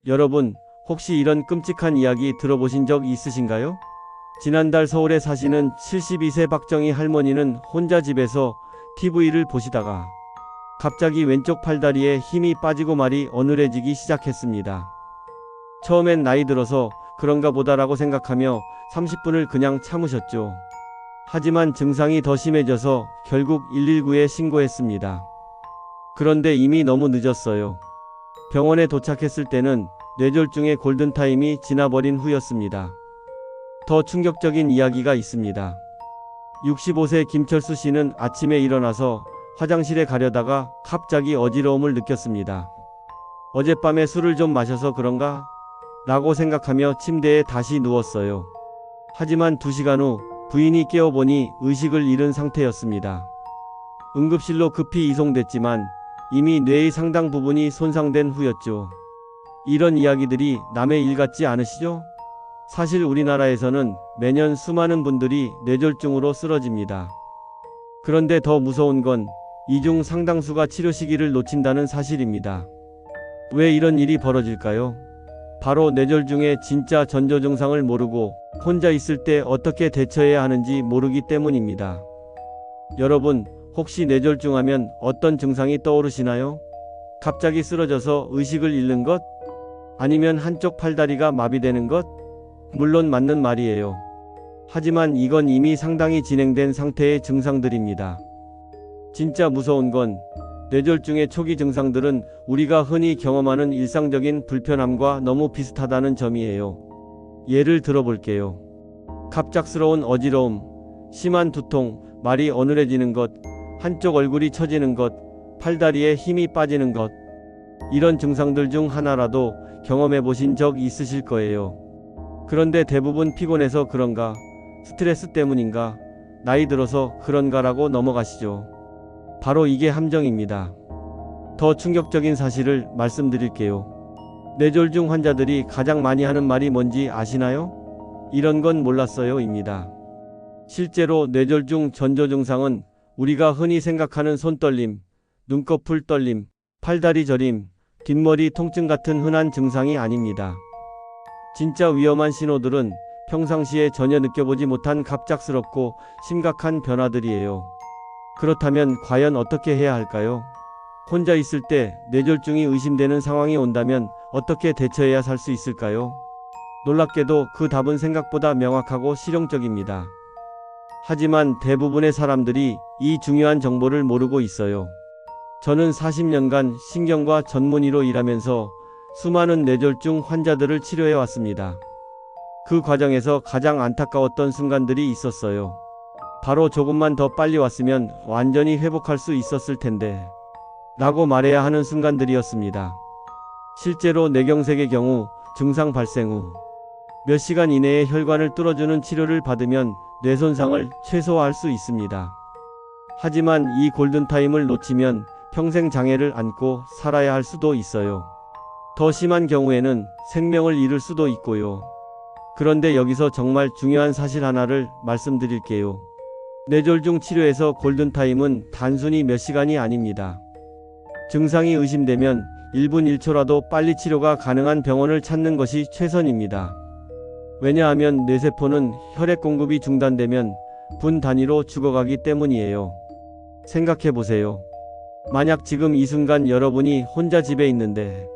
여러분, 혹시 이런 끔찍한 이야기 들어보신 적 있으신가요? 지난달 서울에 사시는 72세 박정희 할머니는 혼자 집에서 TV를 보시다가 갑자기 왼쪽 팔다리에 힘이 빠지고 말이 어눌해지기 시작했습니다. 처음엔 나이 들어서 그런가 보다라고 생각하며 30분을 그냥 참으셨죠. 하지만 증상이 더 심해져서 결국 119에 신고했습니다. 그런데 이미 너무 늦었어요. 병원에 도착했을 때는 뇌졸중의 골든타임이 지나버린 후였습니다. 더 충격적인 이야기가 있습니다. 65세 김철수 씨는 아침에 일어나서 화장실에 가려다가 갑자기 어지러움을 느꼈습니다. 어젯밤에 술을 좀 마셔서 그런가? 라고 생각하며 침대에 다시 누웠어요. 하지만 2시간 후 부인이 깨어보니 의식을 잃은 상태였습니다. 응급실로 급히 이송됐지만 이미 뇌의 상당 부분이 손상된 후였죠. 이런 이야기들이 남의 일 같지 않으시죠? 사실 우리나라에서는 매년 수많은 분들이 뇌졸중으로 쓰러집니다. 그런데 더 무서운 건 이 중 상당수가 치료 시기를 놓친다는 사실입니다. 왜 이런 일이 벌어질까요? 바로 뇌졸중의 진짜 전조 증상을 모르고 혼자 있을 때 어떻게 대처해야 하는지 모르기 때문입니다. 여러분, 혹시 뇌졸중하면 어떤 증상이 떠오르시나요? 갑자기 쓰러져서 의식을 잃는 것? 아니면 한쪽 팔다리가 마비되는 것? 물론 맞는 말이에요. 하지만 이건 이미 상당히 진행된 상태의 증상들입니다. 진짜 무서운 건 뇌졸중의 초기 증상들은 우리가 흔히 경험하는 일상적인 불편함과 너무 비슷하다는 점이에요. 예를 들어볼게요. 갑작스러운 어지러움, 심한 두통, 말이 어눌해지는 것, 한쪽 얼굴이 처지는 것, 팔다리에 힘이 빠지는 것. 이런 증상들 중 하나라도 경험해 보신 적 있으실 거예요. 그런데 대부분 피곤해서 그런가, 스트레스 때문인가, 나이 들어서 그런가라고 넘어가시죠. 바로 이게 함정입니다. 더 충격적인 사실을 말씀드릴게요. 뇌졸중 환자들이 가장 많이 하는 말이 뭔지 아시나요? 이런 건 몰랐어요 입니다. 실제로 뇌졸중 전조 증상은 우리가 흔히 생각하는 손떨림, 눈꺼풀 떨림, 팔다리 저림, 뒷머리 통증 같은 흔한 증상이 아닙니다. 진짜 위험한 신호들은 평상시에 전혀 느껴보지 못한 갑작스럽고 심각한 변화들이에요. 그렇다면 과연 어떻게 해야 할까요? 혼자 있을 때 뇌졸중이 의심되는 상황이 온다면 어떻게 대처해야 살 수 있을까요? 놀랍게도 그 답은 생각보다 명확하고 실용적입니다. 하지만 대부분의 사람들이 이 중요한 정보를 모르고 있어요. 저는 40년간 신경과 전문의로 일하면서 수많은 뇌졸중 환자들을 치료해 왔습니다. 그 과정에서 가장 안타까웠던 순간들이 있었어요. 바로 조금만 더 빨리 왔으면 완전히 회복할 수 있었을 텐데 라고 말해야 하는 순간들이었습니다. 실제로 뇌경색의 경우 증상 발생 후 몇 시간 이내에 혈관을 뚫어주는 치료를 받으면 뇌 손상을 최소화할 수 있습니다. 하지만 이 골든타임을 놓치면 평생 장애를 안고 살아야 할 수도 있어요. 더 심한 경우에는 생명을 잃을 수도 있고요. 그런데 여기서 정말 중요한 사실 하나를 말씀드릴게요. 뇌졸중 치료에서 골든타임은 단순히 몇 시간이 아닙니다. 증상이 의심되면 1분 1초라도 빨리 치료가 가능한 병원을 찾는 것이 최선입니다. 왜냐하면 뇌세포는 혈액 공급이 중단되면 분 단위로 죽어가기 때문이에요. 생각해보세요. 만약 지금 이 순간 여러분이 혼자 집에 있는데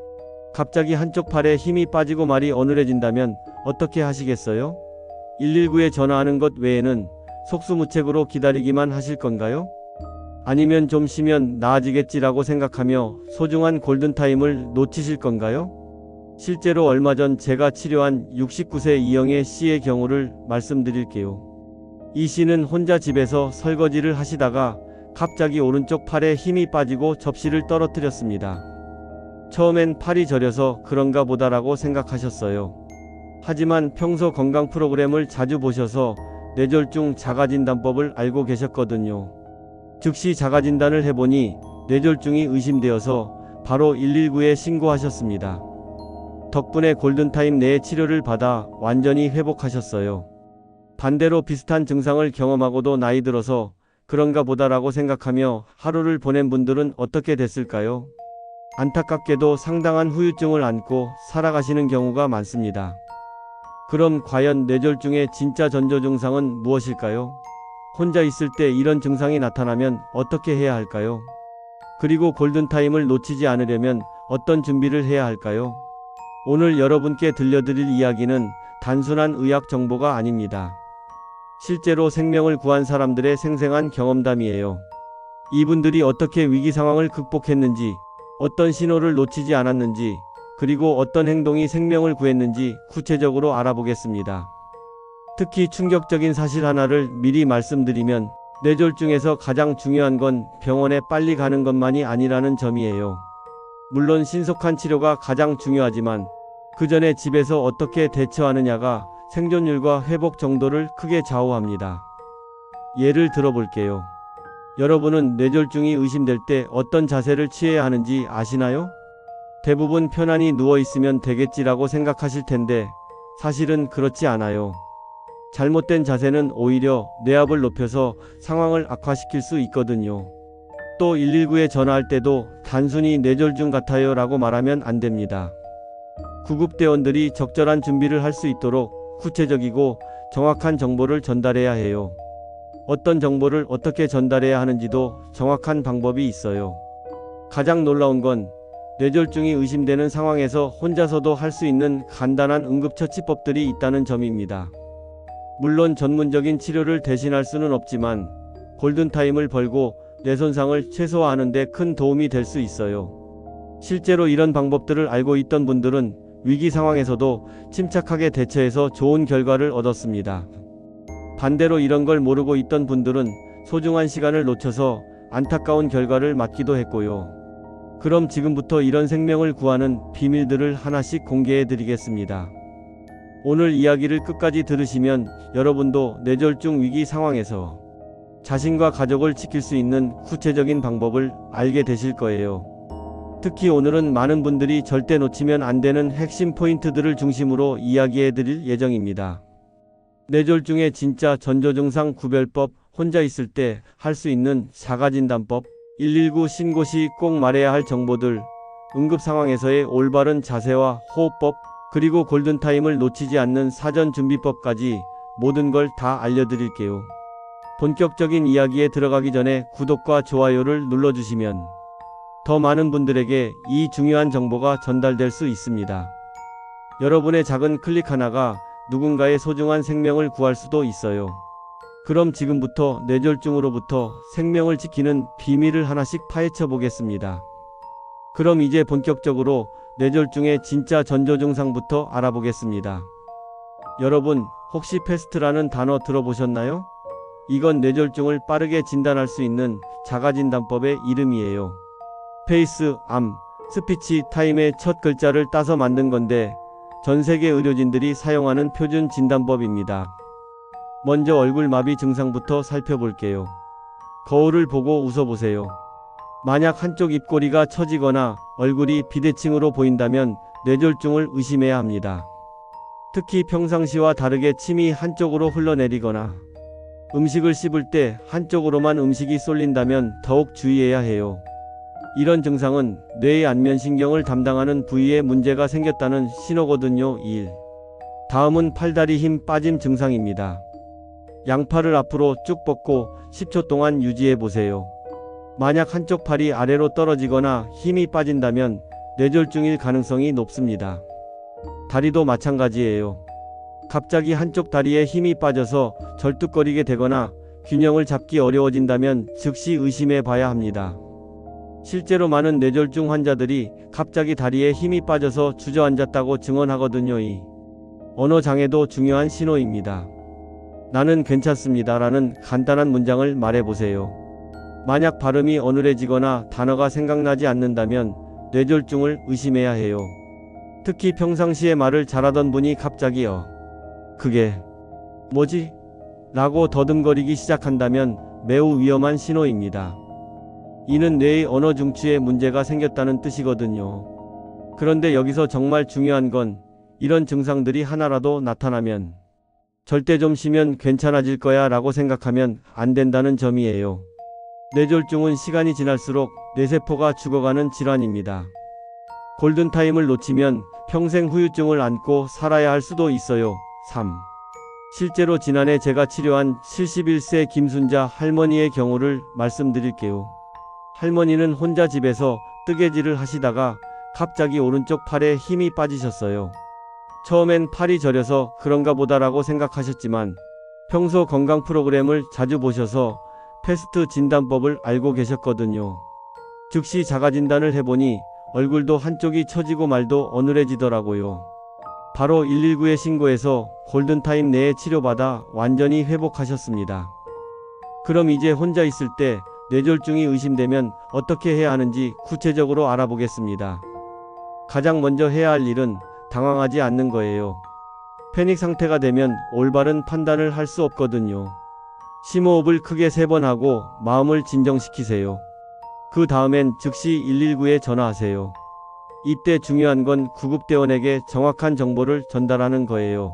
갑자기 한쪽 팔에 힘이 빠지고 말이 어눌해진다면 어떻게 하시겠어요? 119에 전화하는 것 외에는 속수무책으로 기다리기만 하실 건가요? 아니면 좀 쉬면 나아지겠지라고 생각하며 소중한 골든타임을 놓치실 건가요? 실제로 얼마 전 제가 치료한 69세 이영애 씨의 경우를 말씀드릴게요. 이 씨는 혼자 집에서 설거지를 하시다가 갑자기 오른쪽 팔에 힘이 빠지고 접시를 떨어뜨렸습니다. 처음엔 팔이 저려서 그런가 보다라고 생각하셨어요. 하지만 평소 건강 프로그램을 자주 보셔서 뇌졸중 자가진단법을 알고 계셨거든요. 즉시 자가진단을 해보니 뇌졸중이 의심되어서 바로 119에 신고하셨습니다. 덕분에 골든타임 내에 치료를 받아 완전히 회복하셨어요. 반대로 비슷한 증상을 경험하고도 나이 들어서 그런가 보다라고 생각하며 하루를 보낸 분들은 어떻게 됐을까요? 안타깝게도 상당한 후유증을 안고 살아가시는 경우가 많습니다. 그럼 과연 뇌졸중의 진짜 전조 증상은 무엇일까요? 혼자 있을 때 이런 증상이 나타나면 어떻게 해야 할까요? 그리고 골든타임을 놓치지 않으려면 어떤 준비를 해야 할까요? 오늘 여러분께 들려드릴 이야기는 단순한 의학 정보가 아닙니다. 실제로 생명을 구한 사람들의 생생한 경험담이에요. 이분들이 어떻게 위기 상황을 극복했는지, 어떤 신호를 놓치지 않았는지, 그리고 어떤 행동이 생명을 구했는지 구체적으로 알아보겠습니다. 특히 충격적인 사실 하나를 미리 말씀드리면 뇌졸중에서 가장 중요한 건 병원에 빨리 가는 것만이 아니라는 점이에요. 물론 신속한 치료가 가장 중요하지만 그 전에 집에서 어떻게 대처하느냐가 생존율과 회복 정도를 크게 좌우합니다. 예를 들어볼게요. 여러분은 뇌졸중이 의심될 때 어떤 자세를 취해야 하는지 아시나요? 대부분 편안히 누워있으면 되겠지라고 생각하실 텐데 사실은 그렇지 않아요. 잘못된 자세는 오히려 뇌압을 높여서 상황을 악화시킬 수 있거든요. 또 119에 전화할 때도 단순히 뇌졸중 같아요 라고 말하면 안 됩니다. 구급대원들이 적절한 준비를 할 수 있도록 구체적이고 정확한 정보를 전달해야 해요. 어떤 정보를 어떻게 전달해야 하는지도 정확한 방법이 있어요. 가장 놀라운 건 뇌졸중이 의심되는 상황에서 혼자서도 할 수 있는 간단한 응급처치법들이 있다는 점입니다. 물론 전문적인 치료를 대신할 수는 없지만 골든타임을 벌고 뇌 손상을 최소화하는 데 큰 도움이 될 수 있어요. 실제로 이런 방법들을 알고 있던 분들은 위기 상황에서도 침착하게 대처해서 좋은 결과를 얻었습니다. 반대로 이런 걸 모르고 있던 분들은 소중한 시간을 놓쳐서 안타까운 결과를 맞기도 했고요. 그럼 지금부터 이런 생명을 구하는 비밀들을 하나씩 공개해 드리겠습니다. 오늘 이야기를 끝까지 들으시면 여러분도 뇌졸중 위기 상황에서 자신과 가족을 지킬 수 있는 구체적인 방법을 알게 되실 거예요. 특히 오늘은 많은 분들이 절대 놓치면 안 되는 핵심 포인트들을 중심으로 이야기해 드릴 예정입니다. 뇌졸중의 진짜 전조증상 구별법, 혼자 있을 때 할 수 있는 자가진단법, 119 신고 시 꼭 말해야 할 정보들, 응급 상황에서의 올바른 자세와 호흡법, 그리고 골든타임을 놓치지 않는 사전 준비법까지 모든 걸 다 알려드릴게요. 본격적인 이야기에 들어가기 전에 구독과 좋아요를 눌러주시면 더 많은 분들에게 이 중요한 정보가 전달될 수 있습니다. 여러분의 작은 클릭 하나가 누군가의 소중한 생명을 구할 수도 있어요. 그럼 지금부터 뇌졸중으로부터 생명을 지키는 비밀을 하나씩 파헤쳐 보겠습니다. 그럼 이제 본격적으로 뇌졸중의 진짜 전조 증상부터 알아보겠습니다. 여러분, 혹시 패스트라는 단어 들어보셨나요? 이건 뇌졸중을 빠르게 진단할 수 있는 자가진단법의 이름이에요. 페이스, 암, 스피치, 타임의 첫 글자를 따서 만든 건데 전 세계 의료진들이 사용하는 표준 진단법입니다. 먼저 얼굴 마비 증상부터 살펴볼게요. 거울을 보고 웃어보세요. 만약 한쪽 입꼬리가 처지거나 얼굴이 비대칭으로 보인다면 뇌졸중을 의심해야 합니다. 특히 평상시와 다르게 침이 한쪽으로 흘러내리거나 음식을 씹을 때 한쪽으로만 음식이 쏠린다면 더욱 주의해야 해요. 이런 증상은 뇌의 안면신경을 담당하는 부위에 문제가 생겼다는 신호거든요. 1. 다음은 팔다리 힘 빠짐 증상입니다. 양팔을 앞으로 쭉 뻗고 10초 동안 유지해 보세요. 만약 한쪽 팔이 아래로 떨어지거나 힘이 빠진다면 뇌졸중일 가능성이 높습니다. 다리도 마찬가지예요. 갑자기 한쪽 다리에 힘이 빠져서 절뚝거리게 되거나 균형을 잡기 어려워진다면 즉시 의심해 봐야 합니다. 실제로 많은 뇌졸중 환자들이 갑자기 다리에 힘이 빠져서 주저앉았다고 증언하거든요. 이 언어 장애도 중요한 신호입니다. 나는 괜찮습니다 라는 간단한 문장을 말해보세요. 만약 발음이 어눌해지거나 단어가 생각나지 않는다면 뇌졸중을 의심해야 해요. 특히 평상시에 말을 잘하던 분이 갑자기 그게 뭐지? 라고 더듬거리기 시작한다면 매우 위험한 신호입니다. 이는 뇌의 언어 중추에 문제가 생겼다는 뜻이거든요. 그런데 여기서 정말 중요한 건 이런 증상들이 하나라도 나타나면 절대 좀 쉬면 괜찮아질 거야 라고 생각하면 안 된다는 점이에요. 뇌졸중은 시간이 지날수록 뇌세포가 죽어가는 질환입니다. 골든타임을 놓치면 평생 후유증을 안고 살아야 할 수도 있어요. 3. 실제로 지난해 제가 치료한 71세 김순자 할머니의 경우를 말씀드릴게요. 할머니는 혼자 집에서 뜨개질을 하시다가 갑자기 오른쪽 팔에 힘이 빠지셨어요. 처음엔 팔이 저려서 그런가 보다라고 생각하셨지만 평소 건강 프로그램을 자주 보셔서 패스트 진단법을 알고 계셨거든요. 즉시 자가진단을 해보니 얼굴도 한쪽이 처지고 말도 어눌해지더라고요. 바로 119에 신고해서 골든타임 내에 치료받아 완전히 회복하셨습니다. 그럼 이제 혼자 있을 때 뇌졸중이 의심되면 어떻게 해야 하는지 구체적으로 알아보겠습니다. 가장 먼저 해야 할 일은 당황하지 않는 거예요. 패닉 상태가 되면 올바른 판단을 할 수 없거든요. 심호흡을 크게 3번 하고 마음을 진정시키세요. 그 다음엔 즉시 119에 전화하세요. 이때 중요한 건 구급대원에게 정확한 정보를 전달하는 거예요.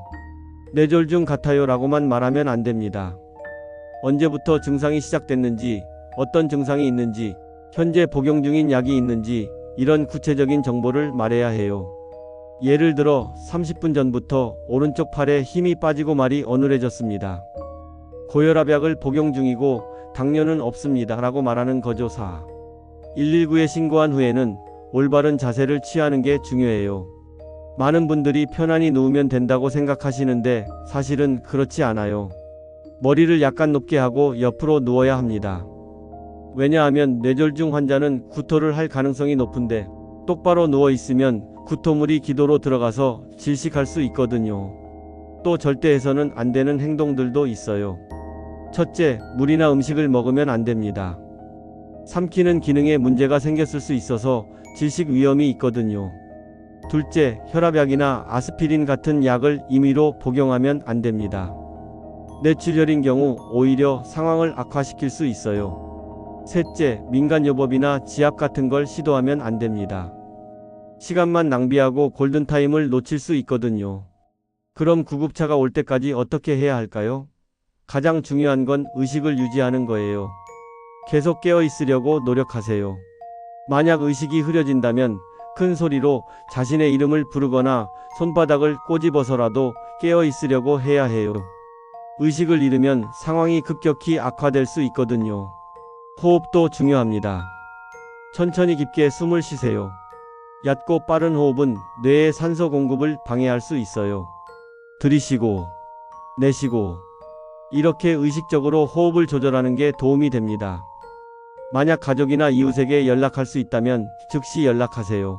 뇌졸중 같아요 라고만 말하면 안 됩니다. 언제부터 증상이 시작됐는지, 어떤 증상이 있는지, 현재 복용 중인 약이 있는지 이런 구체적인 정보를 말해야 해요. 예를 들어 30분 전부터 오른쪽 팔에 힘이 빠지고 말이 어눌해졌습니다. 고혈압약을 복용 중이고 당뇨는 없습니다 라고 말하는 거죠. 4. 119에 신고한 후에는 올바른 자세를 취하는 게 중요해요. 많은 분들이 편안히 누우면 된다고 생각하시는데 사실은 그렇지 않아요. 머리를 약간 높게 하고 옆으로 누워야 합니다. 왜냐하면 뇌졸중 환자는 구토를 할 가능성이 높은데 똑바로 누워 있으면 구토물이 기도로 들어가서 질식할 수 있거든요. 또 절대 해서는 안 되는 행동들도 있어요. 첫째, 물이나 음식을 먹으면 안 됩니다. 삼키는 기능에 문제가 생겼을 수 있어서 질식 위험이 있거든요. 둘째, 혈압약이나 아스피린 같은 약을 임의로 복용하면 안 됩니다. 뇌출혈인 경우 오히려 상황을 악화시킬 수 있어요. 셋째, 민간요법이나 지압 같은 걸 시도하면 안 됩니다. 시간만 낭비하고 골든타임을 놓칠 수 있거든요. 그럼 구급차가 올 때까지 어떻게 해야 할까요? 가장 중요한 건 의식을 유지하는 거예요. 계속 깨어 있으려고 노력하세요. 만약 의식이 흐려진다면 큰 소리로 자신의 이름을 부르거나 손바닥을 꼬집어서라도 깨어 있으려고 해야 해요. 의식을 잃으면 상황이 급격히 악화될 수 있거든요. 호흡도 중요합니다. 천천히 깊게 숨을 쉬세요. 얕고 빠른 호흡은 뇌의 산소 공급을 방해할 수 있어요. 들이쉬고 내쉬고 이렇게 의식적으로 호흡을 조절하는 게 도움이 됩니다. 만약 가족이나 이웃에게 연락할 수 있다면 즉시 연락하세요.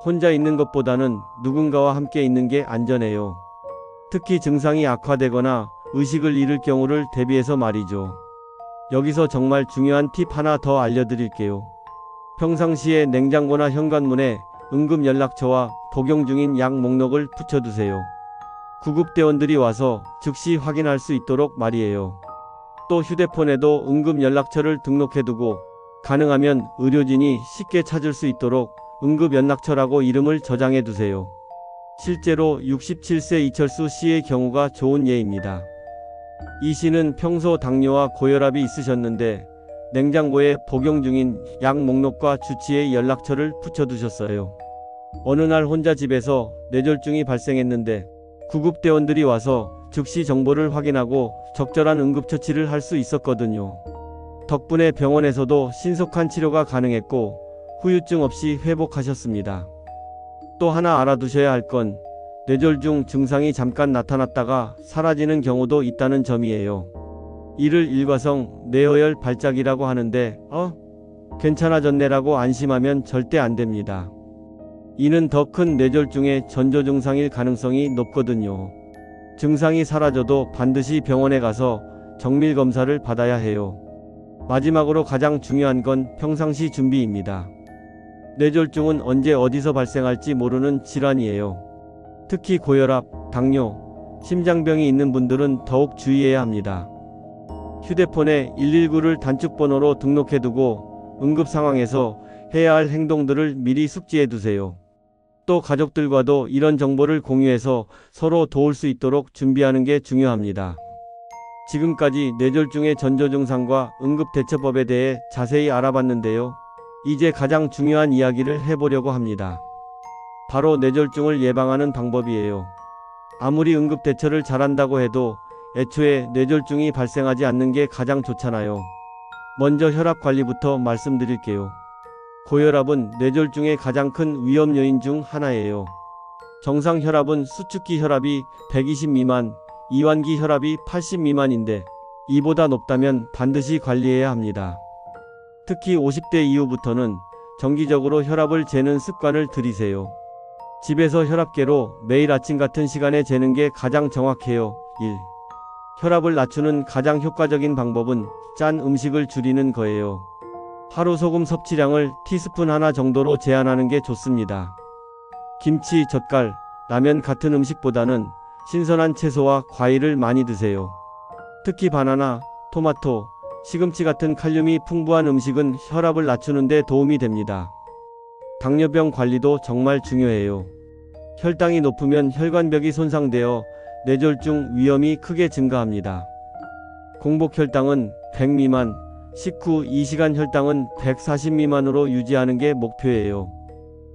혼자 있는 것보다는 누군가와 함께 있는 게 안전해요. 특히 증상이 악화되거나 의식을 잃을 경우를 대비해서 말이죠. 여기서 정말 중요한 팁 하나 더 알려드릴게요. 평상시에 냉장고나 현관문에 응급연락처와 복용 중인 약 목록을 붙여두세요. 구급대원들이 와서 즉시 확인할 수 있도록 말이에요. 또 휴대폰에도 응급연락처를 등록해두고 가능하면 의료진이 쉽게 찾을 수 있도록 응급연락처라고 이름을 저장해두세요. 실제로 67세 이철수 씨의 경우가 좋은 예입니다. 이 씨는 평소 당뇨와 고혈압이 있으셨는데 냉장고에 복용 중인 약 목록과 주치의 연락처를 붙여두셨어요. 어느 날 혼자 집에서 뇌졸중이 발생했는데 구급대원들이 와서 즉시 정보를 확인하고 적절한 응급처치를 할 수 있었거든요. 덕분에 병원에서도 신속한 치료가 가능했고 후유증 없이 회복하셨습니다. 또 하나 알아두셔야 할 건 뇌졸중 증상이 잠깐 나타났다가 사라지는 경우도 있다는 점이에요. 이를 일과성 뇌어혈 발작이라고 하는데 괜찮아졌네라고 안심하면 절대 안 됩니다. 이는 더 큰 뇌졸중의 전조 증상일 가능성이 높거든요. 증상이 사라져도 반드시 병원에 가서 정밀 검사를 받아야 해요. 마지막으로 가장 중요한 건 평상시 준비입니다. 뇌졸중은 언제 어디서 발생할지 모르는 질환이에요. 특히 고혈압, 당뇨, 심장병이 있는 분들은 더욱 주의해야 합니다. 휴대폰에 119를 단축번호로 등록해두고 응급 상황에서 해야 할 행동들을 미리 숙지해두세요. 또 가족들과도 이런 정보를 공유해서 서로 도울 수 있도록 준비하는 게 중요합니다. 지금까지 뇌졸중의 전조 증상과 응급대처법에 대해 자세히 알아봤는데요. 이제 가장 중요한 이야기를 해보려고 합니다. 바로 뇌졸중을 예방하는 방법이에요. 아무리 응급 대처를 잘한다고 해도 애초에 뇌졸중이 발생하지 않는 게 가장 좋잖아요. 먼저 혈압 관리부터 말씀드릴게요. 고혈압은 뇌졸중의 가장 큰 위험 요인 중 하나예요. 정상 혈압은 수축기 혈압이 120 미만, 이완기 혈압이 80 미만인데 이보다 높다면 반드시 관리해야 합니다. 특히 50대 이후부터는 정기적으로 혈압을 재는 습관을 들이세요. 집에서 혈압계로 매일 아침 같은 시간에 재는 게 가장 정확해요. 1. 혈압을 낮추는 가장 효과적인 방법은 짠 음식을 줄이는 거예요. 하루 소금 섭취량을 티스푼 하나 정도로 제한하는 게 좋습니다. 김치, 젓갈, 라면 같은 음식보다는 신선한 채소와 과일을 많이 드세요. 특히 바나나, 토마토, 시금치 같은 칼륨이 풍부한 음식은 혈압을 낮추는 데 도움이 됩니다. 당뇨병 관리도 정말 중요해요. 혈당이 높으면 혈관벽이 손상되어 뇌졸중 위험이 크게 증가합니다. 공복 혈당은 100 미만, 식후 2시간 혈당은 140 미만으로 유지하는 게 목표예요.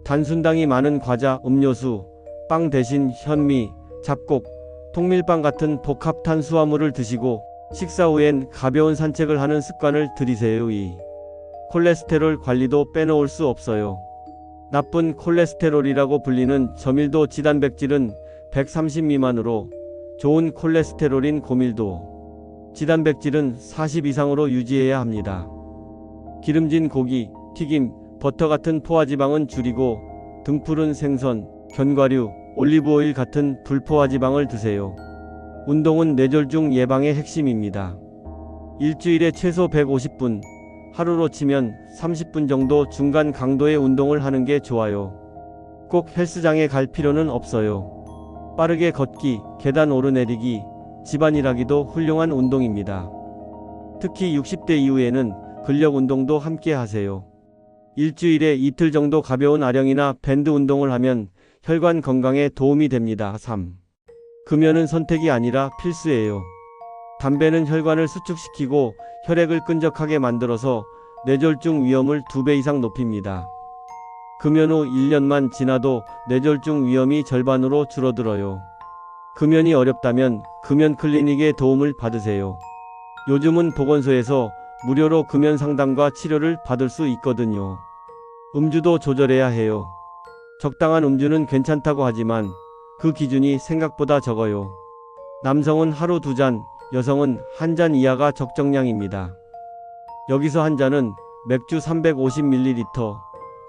단순당이 많은 과자, 음료수, 빵 대신 현미, 잡곡, 통밀빵 같은 복합 탄수화물을 드시고 식사 후엔 가벼운 산책을 하는 습관을 들이세요. 2. 콜레스테롤 관리도 빼놓을 수 없어요. 나쁜 콜레스테롤이라고 불리는 저밀도 지단백질은 130 미만으로, 좋은 콜레스테롤인 고밀도 지단백질은 40 이상으로 유지해야 합니다. 기름진 고기, 튀김, 버터 같은 포화지방은 줄이고 등푸른 생선, 견과류, 올리브오일 같은 불포화지방을 드세요. 운동은 뇌졸중 예방의 핵심입니다. 일주일에 최소 150분, 하루로 치면 30분 정도 중간 강도의 운동을 하는 게 좋아요. 꼭 헬스장에 갈 필요는 없어요. 빠르게 걷기, 계단 오르내리기, 집안일하기도 훌륭한 운동입니다. 특히 60대 이후에는 근력 운동도 함께 하세요. 일주일에 이틀 정도 가벼운 아령이나 밴드 운동을 하면 혈관 건강에 도움이 됩니다. 3. 금연은 선택이 아니라 필수예요. 담배는 혈관을 수축시키고 혈액을 끈적하게 만들어서 뇌졸중 위험을 2배 이상 높입니다. 금연 후 1년만 지나도 뇌졸중 위험이 절반으로 줄어들어요. 금연이 어렵다면 금연 클리닉의 도움을 받으세요. 요즘은 보건소에서 무료로 금연 상담과 치료를 받을 수 있거든요. 음주도 조절해야 해요. 적당한 음주는 괜찮다고 하지만 그 기준이 생각보다 적어요. 남성은 하루 2잔, 여성은 1잔 이하가 적정량입니다. 여기서 한 잔은 맥주 350ml,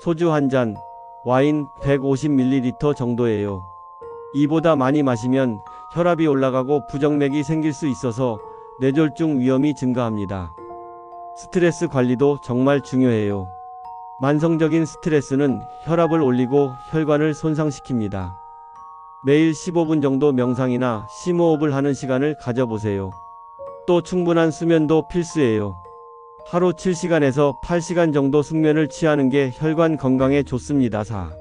소주 1잔, 와인 150ml 정도예요. 이보다 많이 마시면 혈압이 올라가고 부정맥이 생길 수 있어서 뇌졸중 위험이 증가합니다. 스트레스 관리도 정말 중요해요. 만성적인 스트레스는 혈압을 올리고 혈관을 손상시킵니다. 매일 15분 정도 명상이나 심호흡을 하는 시간을 가져보세요. 또 충분한 수면도 필수예요. 하루 7시간에서 8시간 정도 숙면을 취하는 게 혈관 건강에 좋습니다. 4.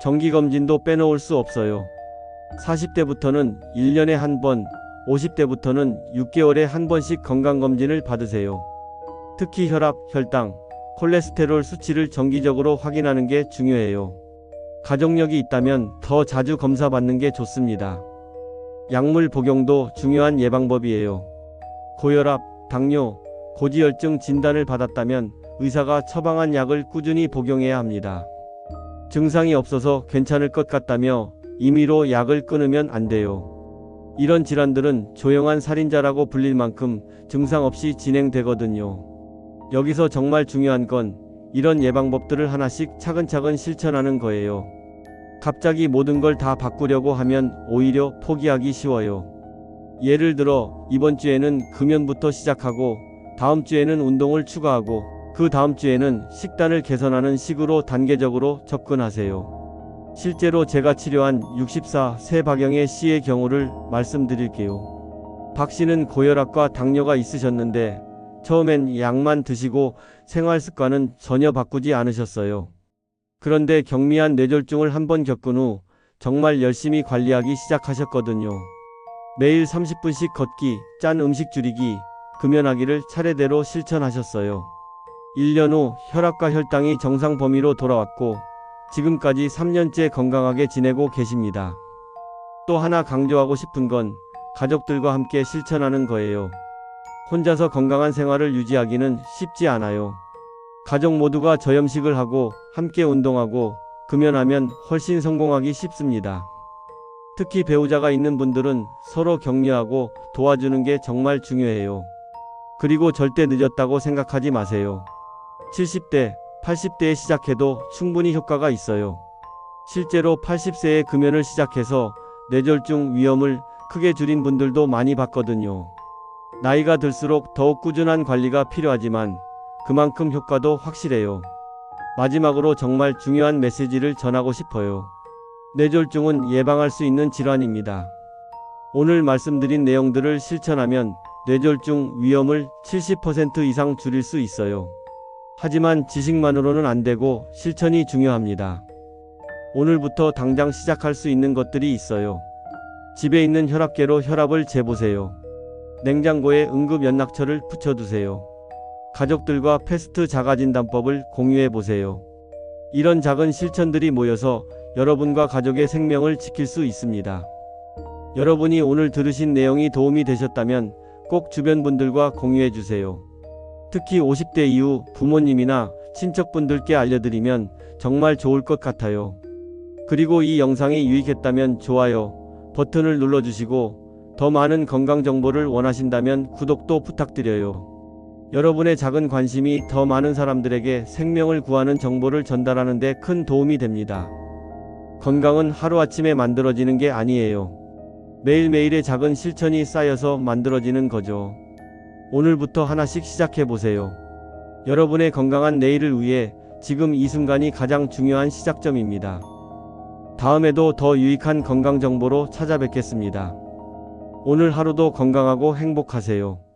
정기검진도 빼놓을 수 없어요. 40대부터는 1년에 한 번, 50대부터는 6개월에 한 번씩 건강검진을 받으세요. 특히 혈압, 혈당, 콜레스테롤 수치를 정기적으로 확인하는 게 중요해요. 가족력이 있다면 더 자주 검사받는 게 좋습니다. 약물 복용도 중요한 예방법이에요. 고혈압, 당뇨, 고지혈증 진단을 받았다면 의사가 처방한 약을 꾸준히 복용해야 합니다. 증상이 없어서 괜찮을 것 같다며 임의로 약을 끊으면 안 돼요. 이런 질환들은 조용한 살인자라고 불릴 만큼 증상 없이 진행되거든요. 여기서 정말 중요한 건 이런 예방법들을 하나씩 차근차근 실천하는 거예요. 갑자기 모든 걸 다 바꾸려고 하면 오히려 포기하기 쉬워요. 예를 들어 이번 주에는 금연부터 시작하고 다음 주에는 운동을 추가하고 그 다음 주에는 식단을 개선하는 식으로 단계적으로 접근하세요. 실제로 제가 치료한 64세 박영애 씨의 경우를 말씀드릴게요. 박 씨는 고혈압과 당뇨가 있으셨는데 처음엔 약만 드시고 생활 습관은 전혀 바꾸지 않으셨어요. 그런데 경미한 뇌졸중을 한번 겪은 후 정말 열심히 관리하기 시작하셨거든요. 매일 30분씩 걷기, 짠 음식 줄이기, 금연하기를 차례대로 실천하셨어요. 1년 후 혈압과 혈당이 정상 범위로 돌아왔고 지금까지 3년째 건강하게 지내고 계십니다. 또 하나 강조하고 싶은 건 가족들과 함께 실천하는 거예요. 혼자서 건강한 생활을 유지하기는 쉽지 않아요. 가족 모두가 저염식을 하고 함께 운동하고 금연하면 훨씬 성공하기 쉽습니다. 특히 배우자가 있는 분들은 서로 격려하고 도와주는 게 정말 중요해요. 그리고 절대 늦었다고 생각하지 마세요. 70대, 80대에 시작해도 충분히 효과가 있어요. 실제로 80세에 금연을 시작해서 뇌졸중 위험을 크게 줄인 분들도 많이 봤거든요. 나이가 들수록 더욱 꾸준한 관리가 필요하지만 그만큼 효과도 확실해요. 마지막으로 정말 중요한 메시지를 전하고 싶어요. 뇌졸중은 예방할 수 있는 질환입니다. 오늘 말씀드린 내용들을 실천하면 뇌졸중 위험을 70% 이상 줄일 수 있어요. 하지만 지식만으로는 안 되고 실천이 중요합니다. 오늘부터 당장 시작할 수 있는 것들이 있어요. 집에 있는 혈압계로 혈압을 재보세요. 냉장고에 응급 연락처를 붙여두세요. 가족들과 패스트 자가진단법을 공유해보세요. 이런 작은 실천들이 모여서 여러분과 가족의 생명을 지킬 수 있습니다. 여러분이 오늘 들으신 내용이 도움이 되셨다면 꼭 주변 분들과 공유해주세요. 특히 50대 이후 부모님이나 친척분들께 알려드리면 정말 좋을 것 같아요. 그리고 이 영상이 유익했다면 좋아요 버튼을 눌러주시고 더 많은 건강 정보를 원하신다면 구독도 부탁드려요. 여러분의 작은 관심이 더 많은 사람들에게 생명을 구하는 정보를 전달하는 데 큰 도움이 됩니다. 건강은 하루아침에 만들어지는 게 아니에요. 매일매일의 작은 실천이 쌓여서 만들어지는 거죠. 오늘부터 하나씩 시작해보세요. 여러분의 건강한 내일을 위해 지금 이 순간이 가장 중요한 시작점입니다. 다음에도 더 유익한 건강 정보로 찾아뵙겠습니다. 오늘 하루도 건강하고 행복하세요.